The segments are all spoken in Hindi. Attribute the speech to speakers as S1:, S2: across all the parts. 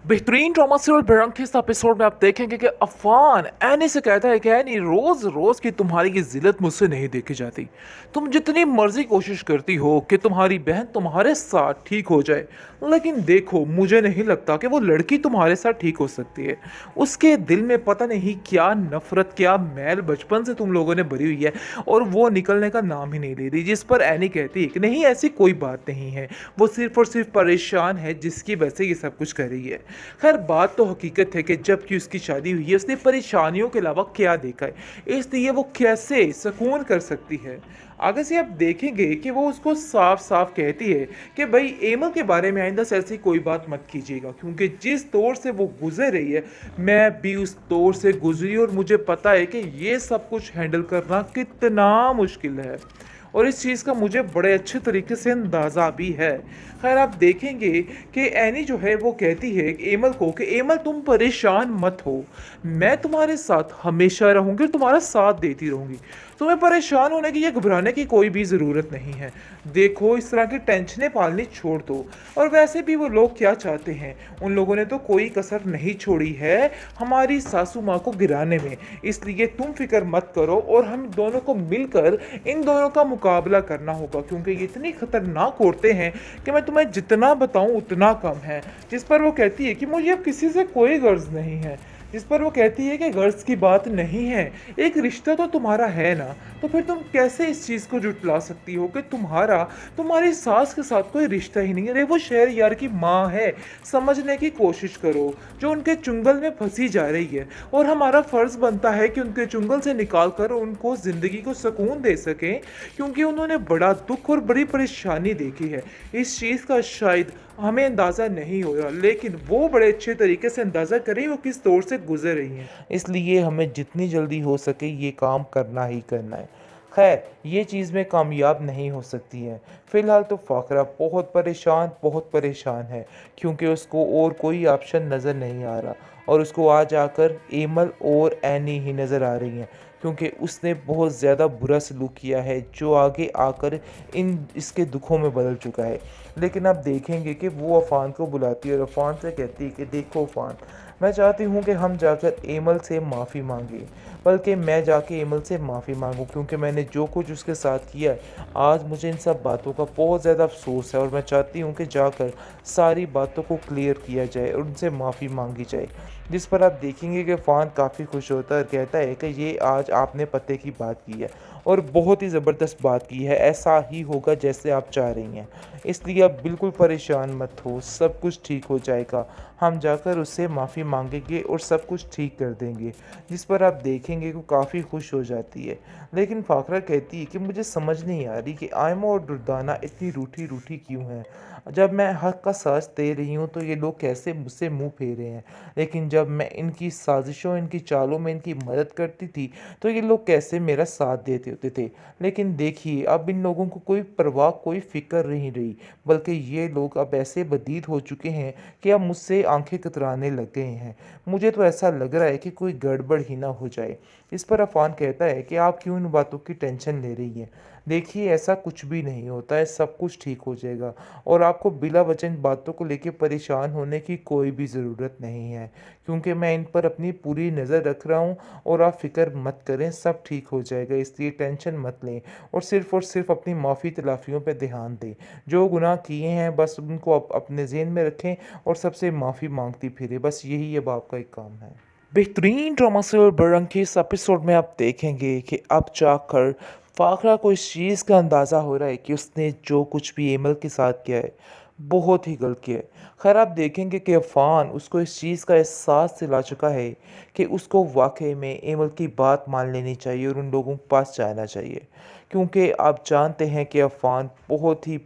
S1: बेहतरीन ड्रामा सीरियल बेरंग के इस एपिसोड में आप देखेंगे कि अफान एनी से कहता है कि एनी रोज रोज की तुम्हारी ये जिल्लत मुझसे नहीं देखी जाती। तुम जितनी मर्जी कोशिश करती हो कि तुम्हारी बहन तुम्हारे साथ ठीक हो जाए, लेकिन देखो मुझे नहीं लगता कि वो लड़की तुम्हारे साथ ठीक हो सकती है। उसके दिल में पता नहीं क्या नफरत क्या मैल बचपन से तुम लोगों ने भरी हुई है, और वो निकलने का नाम ही नहीं ले रही। जिस पर एनी कहती है कि नहीं ऐसी कोई बात नहीं है, वो सिर्फ और सिर्फ परेशान है जिसकी वजह से ये सब कुछ कर रही है। खैर बात तो हकीकत है कि जब कि उसकी शादी हुई है उसने परेशानियों के अलावा क्या देखा है, इसलिए वो कैसे सुकून कर सकती है। आगे से आप देखेंगे कि वो उसको साफ साफ कहती है कि भाई एमल के बारे में आइंदा से ऐसी कोई बात मत कीजिएगा, क्योंकि जिस दौर से वो गुजर रही है मैं भी उस दौर से गुजरी, और मुझे पता है कि ये सब कुछ हैंडल करना कितना मुश्किल है, और इस चीज़ का मुझे बड़े अच्छे तरीके से अंदाज़ा भी है। खैर आप देखेंगे कि एनी जो है वो कहती है एमल को कि एमल तुम परेशान मत हो, मैं तुम्हारे साथ हमेशा रहूंगी और तुम्हारा साथ देती रहूंगी। तुम्हें परेशान होने की या घबराने की कोई भी ज़रूरत नहीं है। देखो इस तरह की टेंशनें पालनी छोड़ दो, और वैसे भी वो लोग क्या चाहते हैं, उन लोगों ने तो कोई कसर नहीं छोड़ी है हमारी सासू माँ को गिराने में। इसलिए तुम फिक्र मत करो, और हम दोनों को मिलकर इन दोनों का मुकाबला करना होगा, क्योंकि ये इतनी खतरनाक औरतें हैं कि मैं तुम्हें जितना बताऊं उतना कम है। जिस पर वो कहती है कि मुझे अब किसी से कोई गर्ज नहीं है। जिस पर वो कहती है कि गर्ज की बात नहीं है, एक रिश्ता तो तुम्हारा है ना, तो फिर तुम कैसे इस चीज़ को जुटला सकती हो कि तुम्हारा तुम्हारी सास के साथ कोई रिश्ता ही नहीं है। अरे वो शहर यार की माँ है, समझने की कोशिश करो, जो उनके चुंगल में फंसी जा रही है, और हमारा फ़र्ज़ बनता है कि उनके चुंगल से निकाल कर उनको ज़िंदगी को सुकून दे सकें, क्योंकि उन्होंने बड़ा दुख और बड़ी परेशानी देखी है। इस चीज़ का शायद हमें अंदाज़ा नहीं हो रहा, लेकिन वो बड़े अच्छे तरीके से अंदाज़ा करें वो किस दौर से गुजर रही हैं। इसलिए हमें जितनी जल्दी हो सके ये काम करना ही करना है। खैर ये चीज़ में कामयाब नहीं हो सकती है। फ़िलहाल तो फ़ाकरा बहुत परेशान है, क्योंकि उसको और कोई ऑप्शन नज़र नहीं आ रहा, और उसको आज आकर एमल और एनी ही नज़र आ रही हैं, क्योंकि उसने बहुत ज़्यादा बुरा सलूक किया है जो आगे आकर इन इसके दुखों में बदल चुका है। लेकिन आप देखेंगे कि वो अफ़ान को बुलाती है और अफ़ान से कहती है कि देखो अफ़ान, मैं चाहती हूँ कि हम जाकर एमल से माफ़ी मांगें, बल्कि मैं जाके एमल से माफ़ी मांगूँ, क्योंकि मैंने जो कुछ उसके साथ किया है आज मुझे इन सब बातों का बहुत ज़्यादा अफसोस है, और मैं चाहती हूँ कि जाकर सारी बातों को क्लियर किया जाए और उनसे माफ़ी मांगी जाए। जिस पर आप देखेंगे कि फ़ान काफ़ी खुश होता है और कहता है कि ये आज आपने पते की बात की है, और बहुत ही ज़बरदस्त बात की है, ऐसा ही होगा जैसे आप चाह रही हैं। इसलिए आप बिल्कुल परेशान मत हो, सब कुछ ठीक हो जाएगा। हम जाकर उससे माफ़ी मांगेंगे और सब कुछ ठीक कर देंगे। जिस पर आप देखेंगे कि वो काफ़ी खुश हो जाती है। लेकिन फ़ाकरा कहती है कि मुझे समझ नहीं आ रही कि आयमा और दुर्दाना इतनी रूठी रूठी क्यों हैं। जब मैं हक का साथ दे रही हूँ तो ये लोग कैसे मुझसे मुँह फेरे हैं, लेकिन जब मैं इनकी साजिशों इनकी चालों में इनकी मदद करती थी तो ये लोग कैसे मेरा साथ देते होते थे। लेकिन देखिए अब इन लोगों को कोई परवाह कोई फ़िक्र नहीं रही, बल्कि ये लोग अब ऐसे बदीद हो चुके हैं कि अब मुझसे आंखें कतराने लग गए हैं। मुझे तो ऐसा लग रहा है कि कोई गड़बड़ ही ना हो जाए। इस पर अफ़ान कहता है कि आप क्यों इन बातों की टेंशन ले रही हैं। देखिए ऐसा कुछ भी नहीं होता है, सब कुछ ठीक हो जाएगा, और आपको बिला वजह इन बातों को लेके परेशान होने की कोई भी ज़रूरत नहीं है, क्योंकि मैं इन पर अपनी पूरी नज़र रख रहा हूँ, और आप फ़िक्र मत करें, सब ठीक हो जाएगा। इसलिए टेंशन मत लें, और सिर्फ़ अपनी माफ़ी तलाफ़ियों पे ध्यान दें। जो गुनाह किए हैं बस उनको अपने ज़हन में रखें और सबसे माफ़ी मांगती फिरें, बस यही अब आपका एक काम है। बेहतरीन ड्रामा सीरियल बरंग के इस एपिसोड में आप देखेंगे कि अब जाकर फाखरा को इस चीज़ का अंदाज़ा हो रहा है कि उसने जो कुछ भी एमल के साथ किया है बहुत ही गलत किया है। खैर आप देखेंगे कि अफ़ान उसको इस चीज़ का एहसास दिला चुका है कि उसको वाकई में एमल की बात मान लेनी चाहिए और उन लोगों के पास जाना चाहिए, क्योंकि आप जानते हैं कि अफ़ान बहुत ही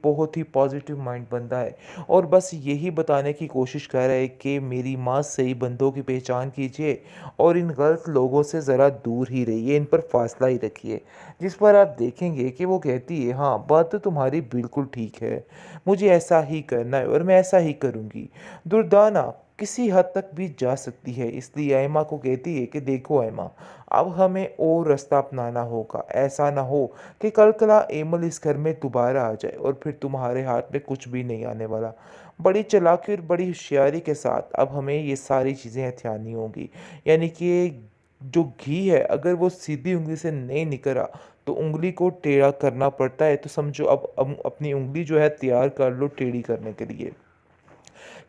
S1: पॉजिटिव माइंड बंदा है, और बस यही बताने की कोशिश कर रहा है कि मेरी माँ सही बंदों की पहचान कीजिए और इन गलत लोगों से ज़रा दूर ही रहिए, इन पर फासला ही रखिए। जिस पर आप देखेंगे कि वो कहती है हाँ बात तो तुम्हारी बिल्कुल ठीक है, मुझे ऐसा ही करना है और मैं ऐसा ही करूँगी। दुर्दाना किसी हद तक भी जा सकती है, इसलिए आयमा को कहती है कि देखो आयमा, अब हमें और रास्ता अपनाना होगा। ऐसा ना हो कि कल कला एमल इस घर में दोबारा आ जाए और फिर तुम्हारे हाथ में कुछ भी नहीं आने वाला।
S2: बड़ी चालाकी और बड़ी होशियारी के साथ अब हमें ये सारी चीज़ें हथियानी होंगी। यानी कि जो घी है अगर वो सीधी उँगली से नहीं निकला तो उँगली को टेढ़ा करना पड़ता है। तो समझो अब अपनी उँगली जो है तैयार कर लो टेढ़ी करने के लिए।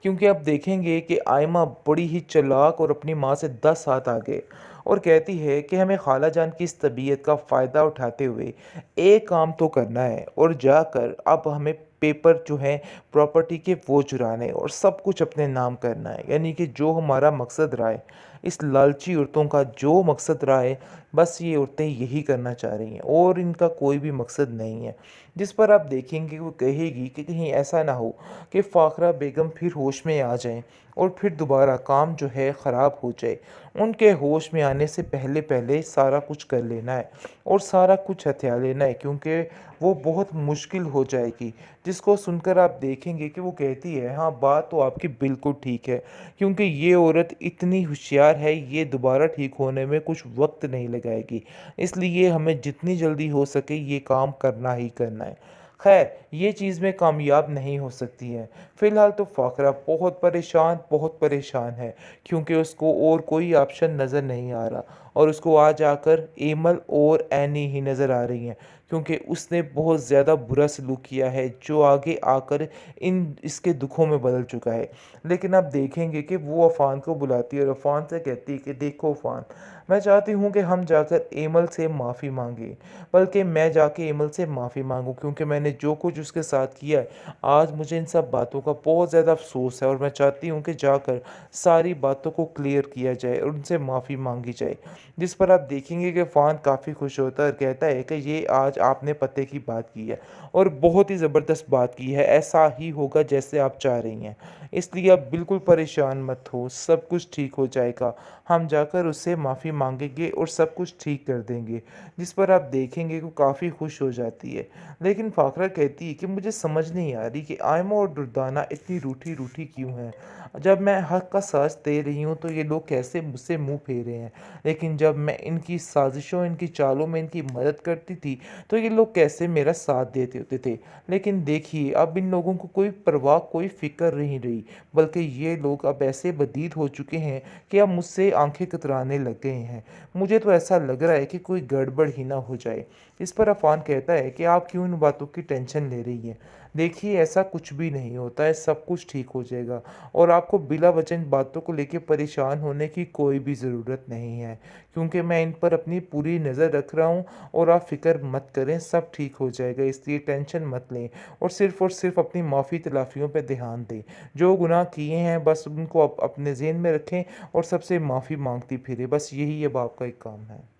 S2: क्योंकि आप देखेंगे कि आयमा बड़ी ही चालाक और अपनी माँ से 10 हाथ आगे और कहती है कि हमें खाला जान की इस तबीयत का फ़ायदा उठाते हुए एक काम तो करना है और जाकर अब हमें पेपर जो हैं प्रॉपर्टी के वो चुराने और सब कुछ अपने नाम करना है। यानी कि जो हमारा मकसद रहा है, इस लालची औरतों का जो मकसद रहा है, बस ये औरतें यही करना चाह रही हैं और इनका कोई भी मकसद नहीं है। जिस पर आप देखेंगे वो कहेगी कि कहीं ऐसा ना हो कि फ़ाखरा बेगम फिर होश में आ जाएं और फिर दोबारा काम जो है ख़राब हो जाए। उनके होश में आने से पहले पहले सारा कुछ कर लेना है और सारा कुछ हथिया लेना है, क्योंकि वो बहुत मुश्किल हो जाएगी। जिसको सुनकर आप देखेंगे कि वो कहती है, हाँ बात तो आपकी बिल्कुल ठीक है, क्योंकि ये औरत इतनी होशियार है, ये दोबारा ठीक होने में कुछ वक्त नहीं लगाएगी। इसलिए हमें जितनी जल्दी हो सके ये काम करना ही करना है। खैर ये चीज़ में कामयाब नहीं हो सकती है। फ़िलहाल तो फ़ाकरा बहुत परेशान है, क्योंकि उसको और कोई ऑप्शन नज़र नहीं आ रहा और उसको आज आकर एमल और एनी ही नज़र आ रही हैं, क्योंकि उसने बहुत ज़्यादा बुरा सलूक किया है जो आगे आकर इन इसके दुखों में बदल चुका है। लेकिन आप देखेंगे कि वो अफ़ान को बुलाती है और अफ़ान से कहती है कि देखो अफ़ान, मैं चाहती हूँ कि हम जाकर एमल से माफ़ी मांगें, बल्कि मैं जाके एमल से माफ़ी मांगूँ, क्योंकि मैंने जो कुछ उसके साथ किया है आज मुझे इन सब बातों का बहुत ज़्यादा अफसोस है और मैं चाहती हूँ कि जाकर सारी बातों को क्लियर किया जाए और उनसे माफ़ी मांगी जाए। जिस पर आप देखेंगे कि फ़ान काफ़ी खुश होता है और कहता है कि ये आज आपने पते की बात की है और बहुत ही ज़बरदस्त बात की है, ऐसा ही होगा जैसे आप चाह रही हैं। इसलिए आप बिल्कुल परेशान मत हो, सब कुछ ठीक हो जाएगा। हम जाकर उससे माफ़ी मांगेंगे और सब कुछ ठीक कर देंगे। जिस पर आप देखेंगे कि वो काफ़ी खुश हो जाती है। लेकिन फ़ाकरा कहती है कि मुझे समझ नहीं आ रही कि आयमा और दुर्दाना इतनी रूठी रूठी क्यों हैं। जब मैं हक का साथ दे रही हूँ तो ये लोग कैसे मुझसे मुंह फेर रहे हैं, लेकिन जब मैं इनकी साजिशों इनकी चालों में इनकी मदद करती थी तो ये लोग कैसे मेरा साथ देते होते थे। लेकिन देखिए अब इन लोगों को कोई परवाह कोई फ़िक्र नहीं रही, बल्कि ये लोग अब ऐसे बदीद हो चुके हैं कि अब मुझसे आंखें कतराने लग गए हैं। मुझे तो ऐसा लग रहा है कि कोई गड़बड़ ही ना हो जाए। इस पर अफ़ान कहता है कि आप क्यों इन बातों की टेंशन ले रही हैं। देखिए ऐसा कुछ भी नहीं होता है, सब कुछ ठीक हो जाएगा और आपको बिला वजह इन बातों को लेके परेशान होने की कोई भी ज़रूरत नहीं है, क्योंकि मैं इन पर अपनी पूरी नज़र रख रहा हूँ और आप फ़िक्र मत करें, सब ठीक हो जाएगा। इसलिए टेंशन मत लें और सिर्फ अपनी माफ़ी तलाफ़ियों पे ध्यान दें। जो गुनाह किए हैं बस उनको अपने ज़हन में रखें और सबसे माफ़ी माँगती फिरें। बस यही अब आपका एक काम है।